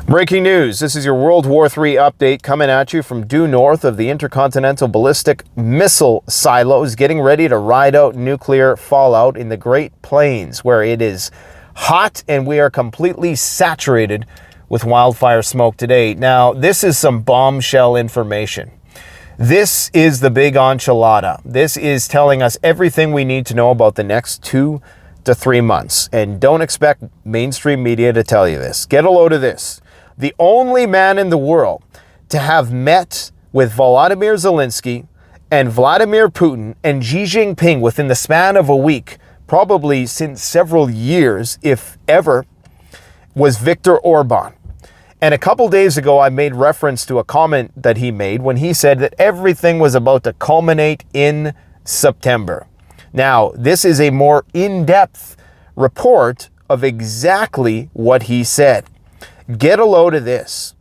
Breaking news. This is your World War III update coming at you from due north of the intercontinental ballistic missile silos, getting ready to ride out nuclear fallout in the Great Plains, where it is hot and we are completely saturated with wildfire smoke today. Now, this is some bombshell information. This is the big enchilada. This is telling us everything we need to know about the next 2 to 3 months. And don't expect mainstream media to tell you this. Get a load of this. The only man in the world to have met with Volodymyr Zelensky and Vladimir Putin and Xi Jinping within the span of a week, probably since several years, if ever, was Viktor Orban. And a couple days ago, I made reference to a comment that he made when he said that everything was about to culminate in September. Now, this is a more in-depth report of exactly what he said. Get a load of this.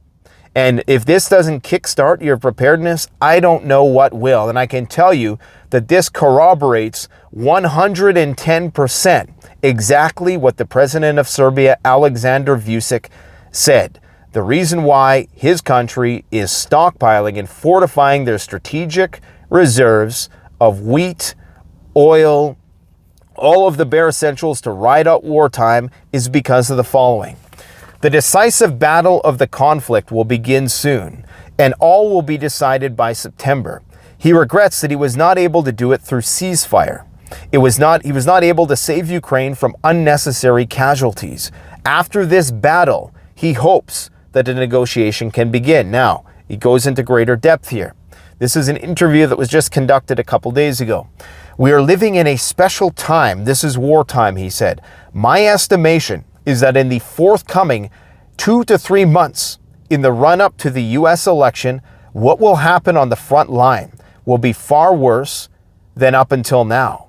And if this doesn't kickstart your preparedness, I don't know what will. And I can tell you that this corroborates 110% exactly what the president of Serbia, Aleksandar Vučić, said. The reason why his country is stockpiling and fortifying their strategic reserves of wheat, oil, all of the bare essentials to ride out wartime is because of the following. The decisive battle of the conflict will begin soon, and all will be decided by September. He regrets that he was not able to do it through ceasefire. He was not able to save Ukraine from unnecessary casualties. After this battle, he hopes that a negotiation can begin. Now, he goes into greater depth here. This is an interview that was just conducted a couple days ago. We are living in a special time. This is wartime, he said. My estimation is that in the forthcoming 2 to 3 months in the run-up to the U.S. election, what will happen on the front line will be far worse than up until now.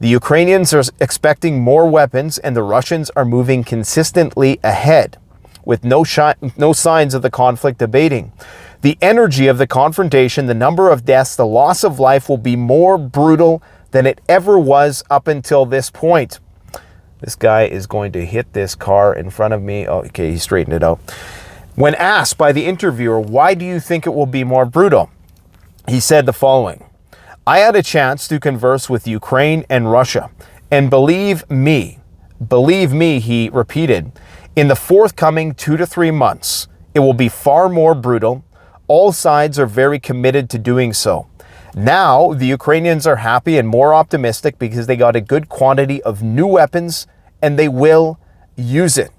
The Ukrainians are expecting more weapons and the Russians are moving consistently ahead with no signs of the conflict abating. The energy of the confrontation, the number of deaths, the loss of life will be more brutal than it ever was up until this point. This guy is going to hit this car in front of me. Oh, okay, he straightened it out. When asked by the interviewer, why do you think it will be more brutal? He said the following: I had a chance to converse with Ukraine and Russia, and believe me, he repeated, in the forthcoming 2 to 3 months, it will be far more brutal. All sides are very committed to doing so. Now, the Ukrainians are happy and more optimistic because they got a good quantity of new weapons and they will use it.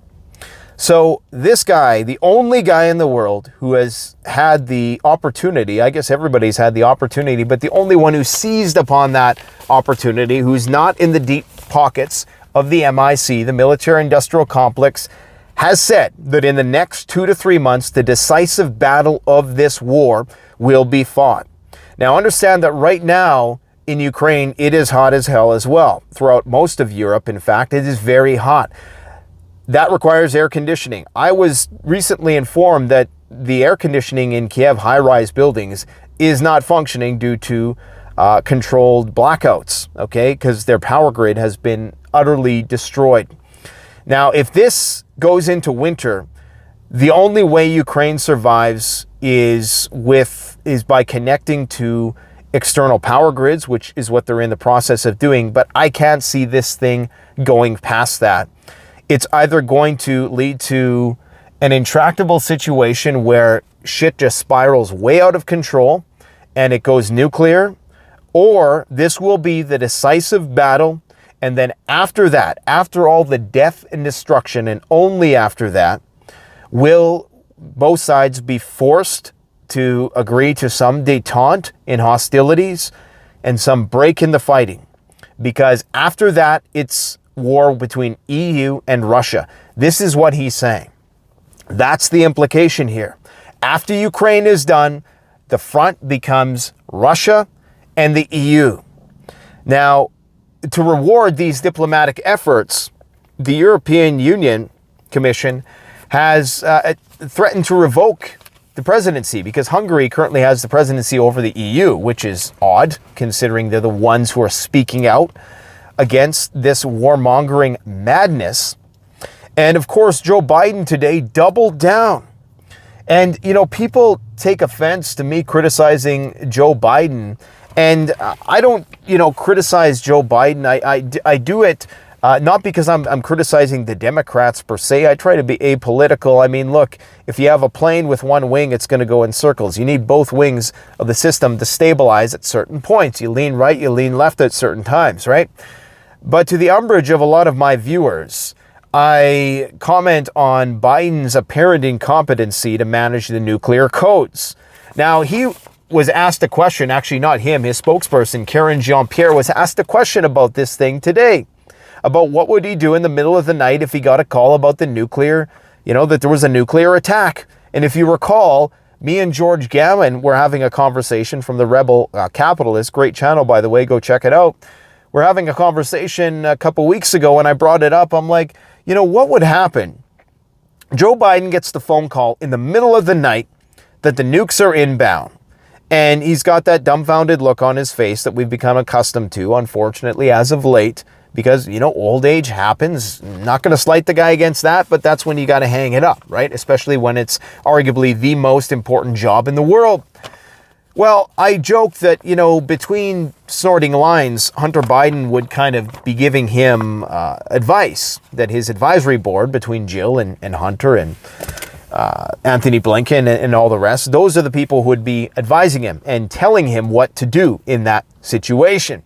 So this guy, the only guy in the world who has had the opportunity, I guess everybody's had the opportunity, but the only one who seized upon that opportunity, who's not in the deep pockets of the MIC, the military-industrial complex, has said that in the next 2 to 3 months, the decisive battle of this war will be fought. Now, understand that right now in Ukraine, it is hot as hell as well. Throughout most of Europe, in fact, it is very hot. That requires air conditioning. I was recently informed that the air conditioning in Kiev high-rise buildings is not functioning due to controlled blackouts, okay, because their power grid has been utterly destroyed. Now, if this goes into winter, the only way Ukraine survives is by connecting to external power grids, which is what they're in the process of doing. But I can't see this thing going past that. It's either going to lead to an intractable situation where shit just spirals way out of control and it goes nuclear, or this will be the decisive battle. And then after that, after all the death and destruction, and only after that, will both sides be forced to agree to some détente in hostilities and some break in the fighting. Because after that, it's war between EU and Russia. This is what he's saying. That's the implication here. After Ukraine is done, the front becomes Russia and the EU. Now, to reward these diplomatic efforts, the European Union Commission has threatened to revoke the presidency because Hungary currently has the presidency over the EU, which is odd considering they're the ones who are speaking out against this warmongering madness. And of course, Joe Biden today doubled down And, you know, people take offense to me criticizing Joe Biden. And I don't, you know, criticize Joe Biden. I do it not because I'm criticizing the Democrats per se. I try to be apolitical. I mean, look, if you have a plane with one wing, it's going to go in circles. You need both wings of the system to stabilize at certain points. You lean right, you lean left at certain times, right? But to the umbrage of a lot of my viewers, I comment on Biden's apparent incompetency to manage the nuclear codes. Now, he was asked a question, actually not him, his spokesperson, Karen Jean-Pierre, was asked a question about this thing today, about what would he do in the middle of the night if he got a call about the nuclear, you know, that there was a nuclear attack. And if you recall, me and George Gammon were having a conversation from the Rebel Capitalist, great channel, by the way, go check it out. We're having a conversation a couple weeks ago, and I brought it up. I'm like, you know, what would happen? Joe Biden gets the phone call in the middle of the night that the nukes are inbound. And he's got that dumbfounded look on his face that we've become accustomed to, unfortunately, as of late, because, you know, old age happens. Not going to slight the guy against that, but that's when you got to hang it up, right? Especially when it's arguably the most important job in the world. Well, I joked that, you know, between snorting lines, Hunter Biden would kind of be giving him advice, that his advisory board between Jill and Hunter and Anthony Blinken and all the rest, those are the people who would be advising him and telling him what to do in that situation.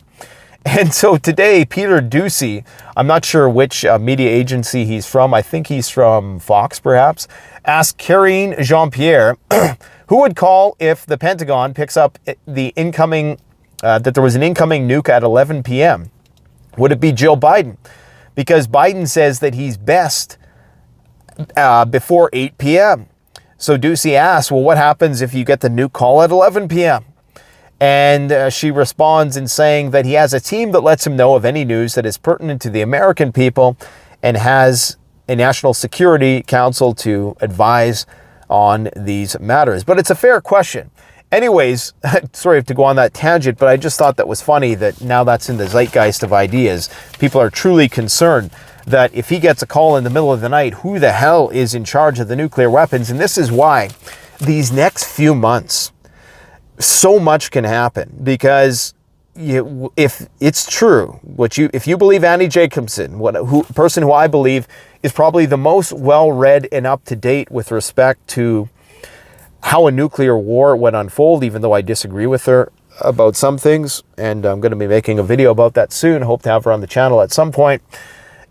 And so today, Peter Doocy, I'm not sure which media agency he's from, I think he's from Fox perhaps, asked Karine Jean-Pierre who would call if the Pentagon picks up the incoming, that there was an incoming nuke at 11 p.m. Would it be Joe Biden? Because Biden says that he's best before 8 p.m. So Doocy asks, well, what happens if you get the nuke call at 11 p.m.? And she responds in saying that he has a team that lets him know of any news that is pertinent to the American people and has a National Security Council to advise on these matters. But it's a fair question. Anyways, sorry to go on that tangent, but I just thought that was funny that now that's in the zeitgeist of ideas. People are truly concerned that if he gets a call in the middle of the night, who the hell is in charge of the nuclear weapons? And this is why these next few months, so much can happen, because if it's true, if you believe Annie Jacobson, person who I believe is probably the most well-read and up-to-date with respect to how a nuclear war would unfold, even though I disagree with her about some things, and I'm going to be making a video about that soon, hope to have her on the channel at some point.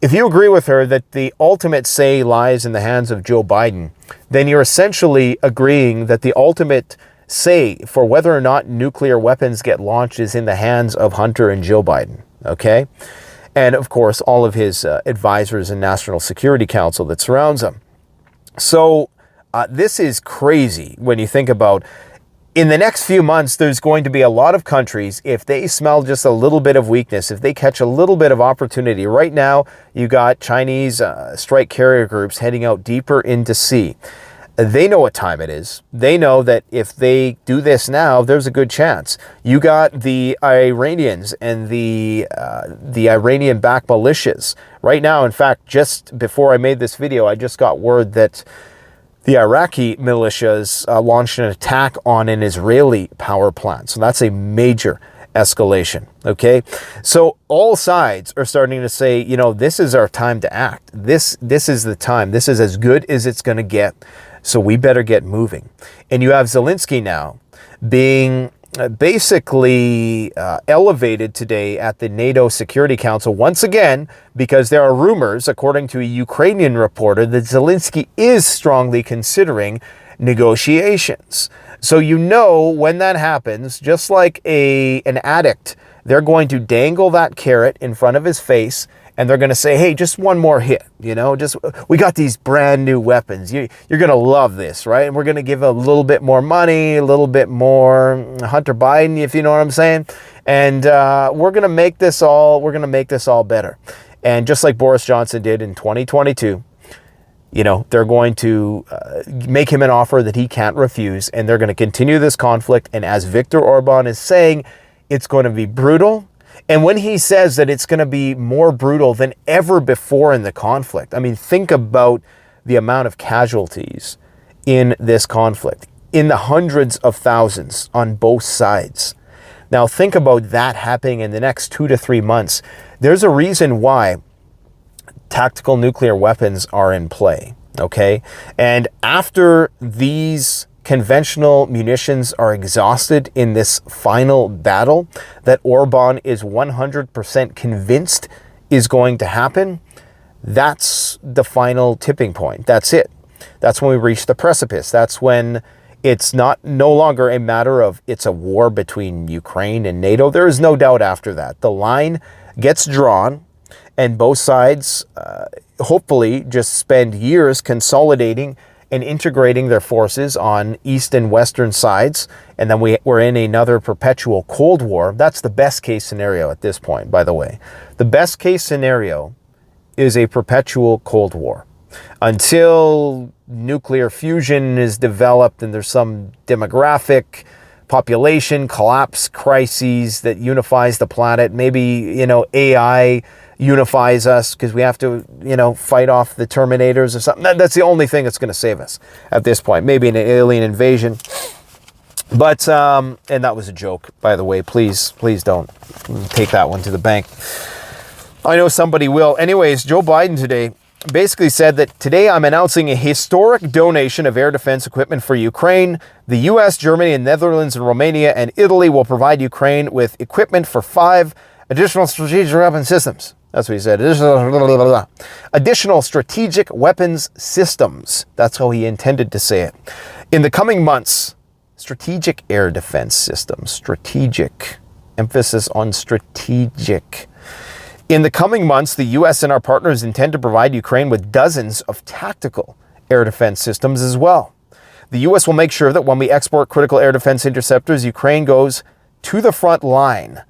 If you agree with her that the ultimate say lies in the hands of Joe Biden, then you're essentially agreeing that the ultimate say for whether or not nuclear weapons get launched is in the hands of Hunter and Joe Biden, okay? And of course, all of his advisors and National Security Council that surrounds him. So this is crazy when you think about, in the next few months, there's going to be a lot of countries, if they smell just a little bit of weakness, if they catch a little bit of opportunity. Right now, you got Chinese strike carrier groups heading out deeper into sea. They know what time it is. They know that if they do this now, there's a good chance. You got the Iranians and the Iranian-backed militias. Right now, in fact, just before I made this video, I just got word that the Iraqi militias launched an attack on an Israeli power plant. So that's a major escalation, okay? So all sides are starting to say, you know, this is our time to act. This is the time. This is as good as it's going to get. So we better get moving. And you have Zelensky now being basically elevated today at the NATO Security Council once again, because there are rumors, according to a Ukrainian reporter, that Zelensky is strongly considering negotiations. So you know when that happens, just like an addict, they're going to dangle that carrot in front of his face, and they're going to say, hey, just one more hit, you know, we got these brand new weapons. You're going to love this, right? And we're going to give a little bit more money, a little bit more Hunter Biden, if you know what I'm saying. And we're going to make this all better. And just like Boris Johnson did in 2022, you know, they're going to make him an offer that he can't refuse, and they're going to continue this conflict. And as Viktor Orban is saying, it's going to be brutal. And when he says that it's going to be more brutal than ever before in the conflict, I mean, think about the amount of casualties in this conflict, in the hundreds of thousands on both sides. Now think about that happening in the next 2 to 3 months. There's a reason why tactical nuclear weapons are in play, okay? And after these conventional munitions are exhausted in this final battle that Orban is 100% convinced is going to happen, that's the final tipping point. That's it. That's when we reach the precipice. That's when it's no longer a matter of it's a war between Ukraine and NATO. There is no doubt after that. The line gets drawn, and both sides hopefully just spend years consolidating and integrating their forces on east and western sides, and then we're in another perpetual Cold War. That's the best case scenario at this point, by the way. The best case scenario is a perpetual Cold War until nuclear fusion is developed and there's some demographic population collapse crises that unifies the planet. Maybe, AI unifies us because we have to, fight off the Terminators or something. That's the only thing that's going to save us at this point. Maybe an alien invasion. But, and that was a joke, by the way. Please don't take that one to the bank. I know somebody will. Anyways, Joe Biden today basically said that today I'm announcing a historic donation of air defense equipment for Ukraine. The US, Germany, and Netherlands, and Romania, and Italy will provide Ukraine with equipment for 5 additional strategic weapon systems. That's what he said. Additional strategic weapons systems. That's how he intended to say it. In the coming months, strategic air defense systems. Strategic. Emphasis on strategic. In the coming months, the U.S. and our partners intend to provide Ukraine with dozens of tactical air defense systems as well. The U.S. will make sure that when we export critical air defense interceptors, Ukraine goes to the front line.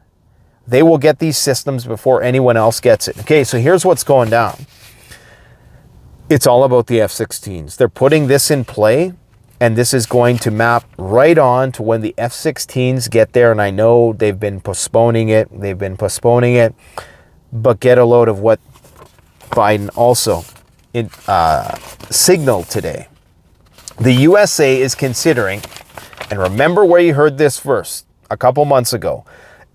They will get these systems before anyone else gets it. Okay, so here's what's going down. It's all about the F-16s. They're putting this in play, and this is going to map right on to when the F-16s get there. And I know they've been postponing it. But get a load of what Biden also signaled today. The USA is considering, and remember where you heard this first, a couple months ago,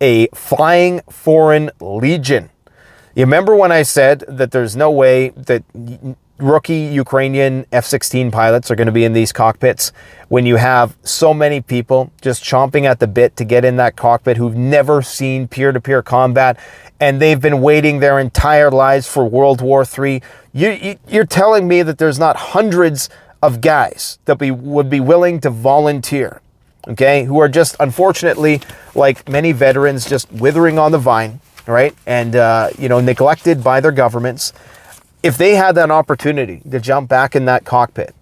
a flying foreign legion. You remember when I said that there's no way that rookie Ukrainian F-16 pilots are going to be in these cockpits when you have so many people just chomping at the bit to get in that cockpit who've never seen peer-to-peer combat, and they've been waiting their entire lives for World War III. You're telling me that there's not hundreds of guys that would be willing to volunteer, okay, who are just, unfortunately, like many veterans, just withering on the vine, right, and, neglected by their governments. If they had that opportunity to jump back in that cockpit,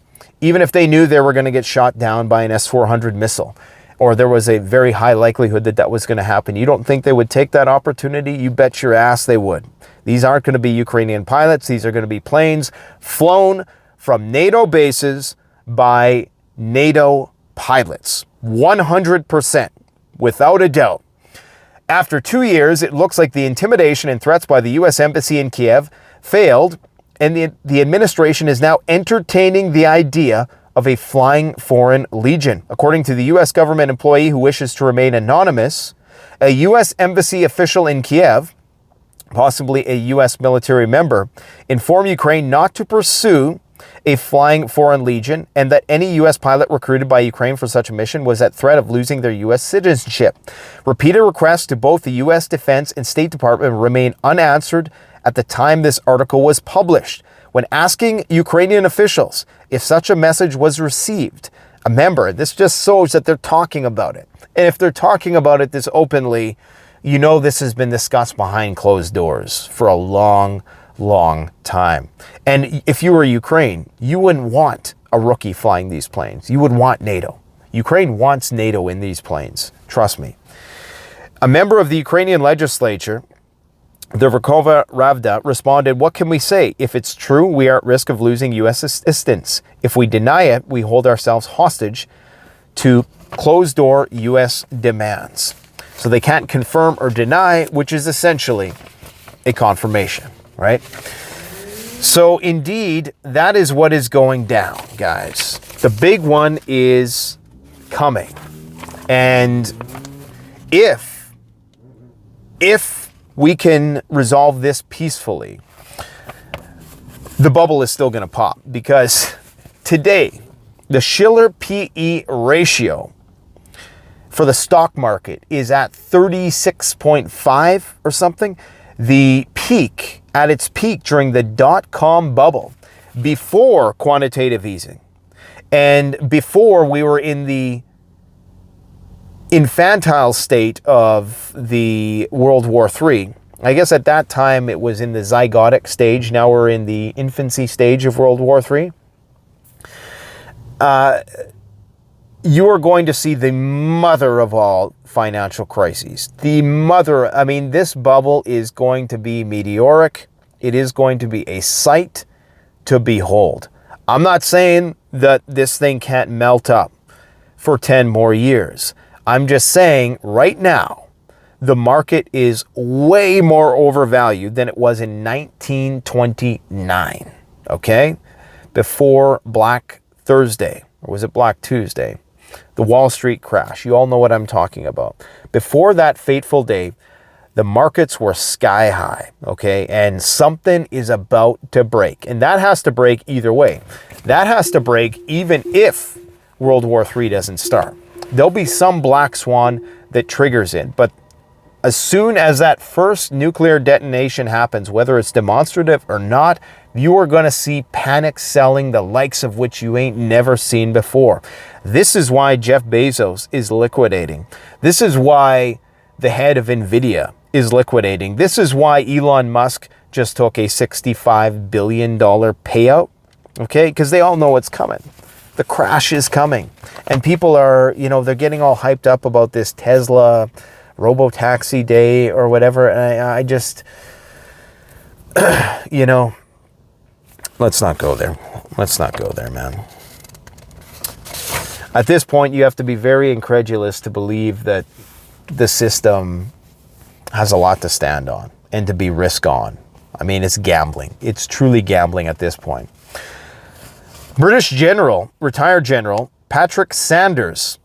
even if they knew they were going to get shot down by an S-400 missile, or there was a very high likelihood that that was going to happen, you don't think they would take that opportunity? You bet your ass they would. These aren't going to be Ukrainian pilots. These are going to be planes flown from NATO bases by NATO pilots. 100%, without a doubt. After 2 years, it looks like the intimidation and threats by the U.S. Embassy in Kiev failed, and the administration is now entertaining the idea of a flying foreign legion. According to the U.S. government employee who wishes to remain anonymous, a U.S. embassy official in Kiev, possibly a U.S. military member, informed Ukraine not to pursue a flying foreign legion, and that any U.S. pilot recruited by Ukraine for such a mission was at threat of losing their U.S. citizenship. Repeated requests to both the U.S. Defense and State Department remain unanswered at the time this article was published. When asking Ukrainian officials if such a message was received, a member, this just shows that they're talking about it. And if they're talking about it this openly, you know this has been discussed behind closed doors for a long time. And if you were Ukraine, you wouldn't want a rookie flying these planes. You would want NATO. Ukraine wants NATO in these planes. Trust me. A member of the Ukrainian legislature, the Verkhovna Rada, responded, "What can we say? If it's true, we are at risk of losing U.S. assistance. If we deny it, we hold ourselves hostage to closed-door U.S. demands." So they can't confirm or deny, which is essentially a confirmation, right? So indeed, that is what is going down, guys. The big one is coming. And if we can resolve this peacefully, the bubble is still going to pop, because today, the Shiller PE ratio for the stock market is at 36.5 or something. The peak, at its peak during the dot-com bubble, before quantitative easing, and before we were in the infantile state of the World War III. I guess at that time it was in the zygotic stage. Now we're in the infancy stage of World War III. You are going to see the mother of all financial crises. The mother, I mean, this bubble is going to be meteoric. It is going to be a sight to behold. I'm not saying that this thing can't melt up for 10 more years. I'm just saying right now, the market is way more overvalued than it was in 1929, okay? Before Black Thursday, or was it Black Tuesday? The Wall Street crash. You all know what I'm talking about. Before that fateful day, the markets were sky high, okay? And something is about to break. And that has to break either way. That has to break even if World War III doesn't start. There'll be some black swan that triggers it. But as soon as that first nuclear detonation happens, whether it's demonstrative or not, you are going to see panic selling the likes of which you ain't never seen before. This is why Jeff Bezos is liquidating. This is why the head of NVIDIA is liquidating. This is why Elon Musk just took a $65 billion payout, okay? Because they all know it's coming. The crash is coming. And people are, they're getting all hyped up about this Tesla robo-taxi day or whatever. And I just, let's not go there. Let's not go there, man. At this point, you have to be very incredulous to believe that the system has a lot to stand on and to be risk on. I mean, it's gambling. It's truly gambling at this point. British general, retired general, Patrick Sanders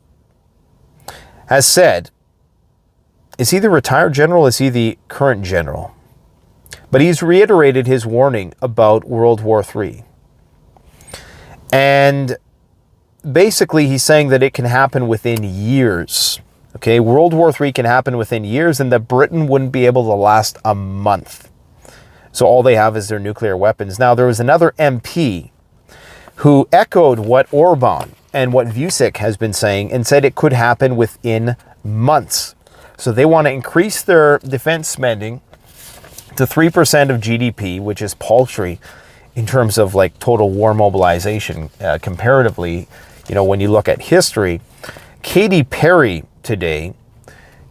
has said, is he the retired general? Is he the current general? But he's reiterated his warning about World War III. And basically, he's saying that it can happen within years. Okay, World War III can happen within years, and that Britain wouldn't be able to last a month. So all they have is their nuclear weapons. Now, there was another MP who echoed what Orban and what Vucic has been saying and said it could happen within months. So they want to increase their defense spending to 3% of GDP, which is paltry in terms of like total war mobilization comparatively. When you look at history, Katy Perry today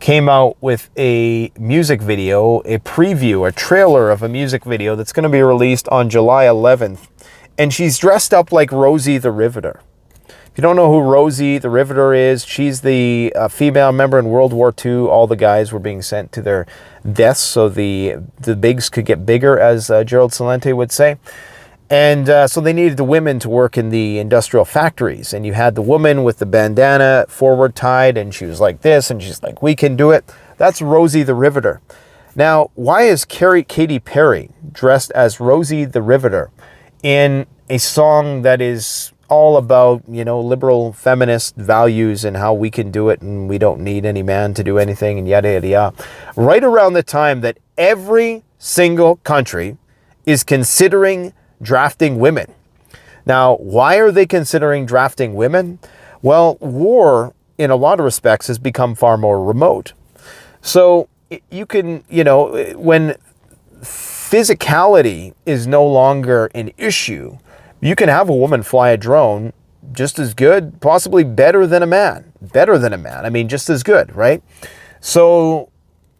came out with a music video, a preview, a trailer of a music video that's going to be released on July 11th. And she's dressed up like Rosie the Riveter. If you don't know who Rosie the Riveter is, she's the female member in World War II. All the guys were being sent to their deaths so the bigs could get bigger, as Gerald Celente would say. And so they needed the women to work in the industrial factories. And you had the woman with the bandana forward tied, and she was like this, and she's like, we can do it. That's Rosie the Riveter. Now, why is Katy Perry dressed as Rosie the Riveter in a song that is all about, liberal feminist values and how we can do it and we don't need any man to do anything and yada, yada, yada. Right around the time that every single country is considering drafting women. Now, why are they considering drafting women? Well, war, in a lot of respects, has become far more remote. So you can, when physicality is no longer an issue, you can have a woman fly a drone just as good, possibly better than a man. Better than a man. I mean, just as good, right? So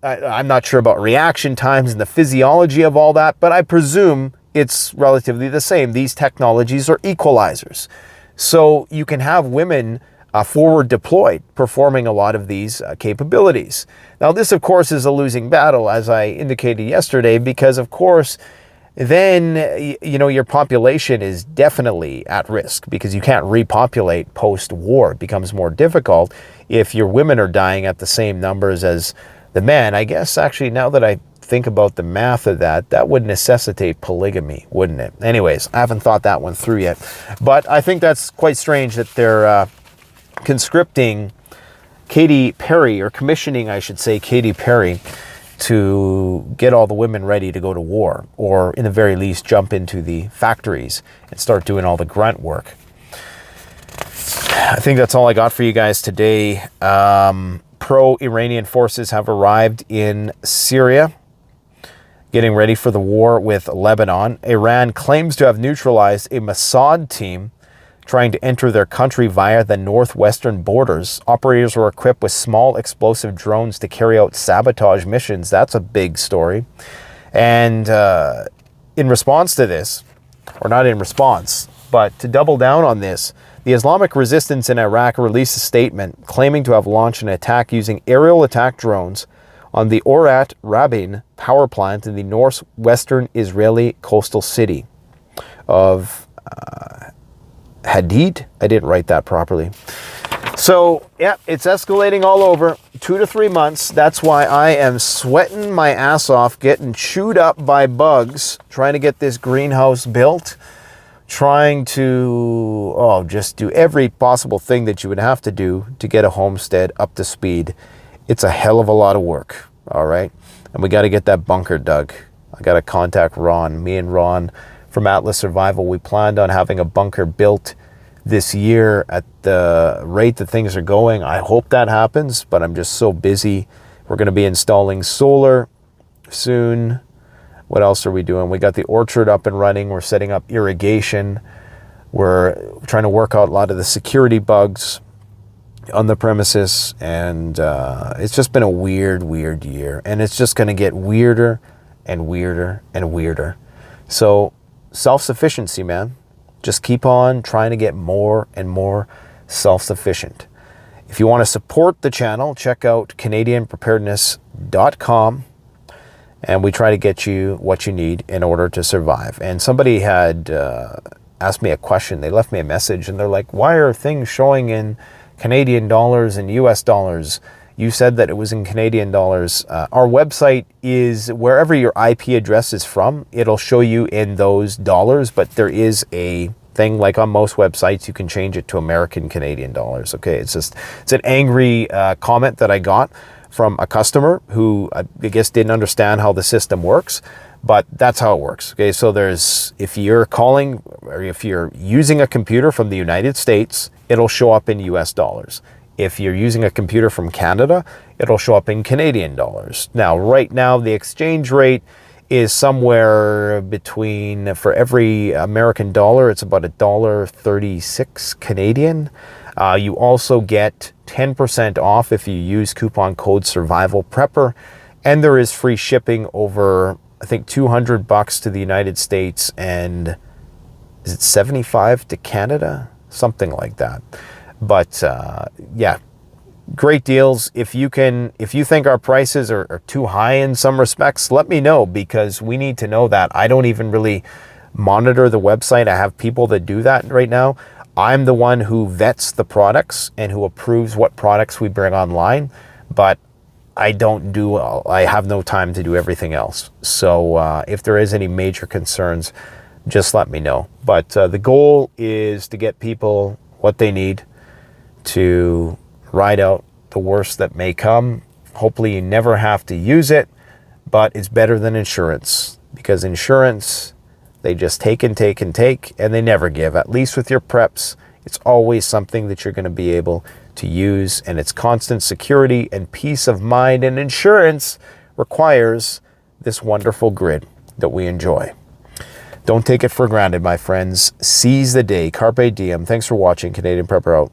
I'm not sure about reaction times and the physiology of all that, but I presume it's relatively the same. These technologies are equalizers. So you can have women forward deployed performing a lot of these capabilities. Now, this, of course, is a losing battle, as I indicated yesterday, because, of course, then, you know, your population is definitely at risk because you can't repopulate post-war. It becomes more difficult if your women are dying at the same numbers as the men. I guess, actually, now that I think about the math of that, that would necessitate polygamy, wouldn't it? Anyways, I haven't thought that one through yet. But I think that's quite strange that they're conscripting Katy Perry, or commissioning, I should say, Katy Perry, to get all the women ready to go to war, or in the very least jump into the factories and start doing all the grunt work. I think that's all I got for you guys today. Pro-Iranian forces have arrived in Syria, getting ready for the war with Lebanon. Iran claims to have neutralized a Mossad team trying to enter their country via the northwestern borders. Operators were equipped with small explosive drones to carry out sabotage missions. That's a big story. And in response to this, or not in response, but to double down on this, the Islamic resistance in Iraq released a statement claiming to have launched an attack using aerial attack drones on the Orat Rabin power plant in the northwestern Israeli coastal city of Hadid. I didn't write that properly. So, yeah, it's escalating all over. 2 to 3 months. That's why I am sweating my ass off, getting chewed up by bugs, trying to get this greenhouse built, trying to, just do every possible thing that you would have to do to get a homestead up to speed. It's a hell of a lot of work, all right? And we got to get that bunker dug. I got to contact Ron. Me and Ron from Atlas Survival, we planned on having a bunker built this year at the rate that things are going. I hope that happens, but I'm just so busy. We're going to be installing solar soon. What else are we doing? We got the orchard up and running. We're setting up irrigation. We're trying to work out a lot of the security bugs on the premises. And it's just been a weird year. And it's just going to get weirder and weirder and weirder. So self-sufficiency, man. Just keep on trying to get more and more self-sufficient. If you want to support the channel, check out CanadianPreparedness.com, and we try to get you what you need in order to survive. And somebody had asked me a question. They left me a message, and they're like, why are things showing in Canadian dollars and US dollars? You said that it was in Canadian dollars. Our website is wherever your IP address is from, it'll show you in those dollars, but there is a thing like on most websites, you can change it to American Canadian dollars. Okay, it's an angry comment that I got from a customer who I guess didn't understand how the system works, but that's how it works. Okay, so if you're calling or if you're using a computer from the United States, it'll show up in US dollars. If you're using a computer from Canada, it'll show up in Canadian dollars. Now, right now, the exchange rate is somewhere between, for every American dollar, it's about $1.36 Canadian. You also get 10% off if you use coupon code Survival Prepper, and there is free shipping over, I think, $200 to the United States, and is it 75 to Canada? Something like that. But yeah, great deals. If you think our prices are too high in some respects, let me know, because we need to know that. I don't even really monitor the website. I have people that do that right now. I'm the one who vets the products and who approves what products we bring online, but I have no time to do everything else. So if there is any major concerns, just let me know. But the goal is to get people what they need to ride out the worst that may come. Hopefully you never have to use it, but it's better than insurance, because insurance, they just take and take and take, and they never give. At least with your preps, it's always something that you're going to be able to use, and it's constant security and peace of mind, and insurance requires this wonderful grid that we enjoy. Don't take it for granted, my friends. Seize the day. Carpe diem. Thanks for watching. Canadian Prepper out.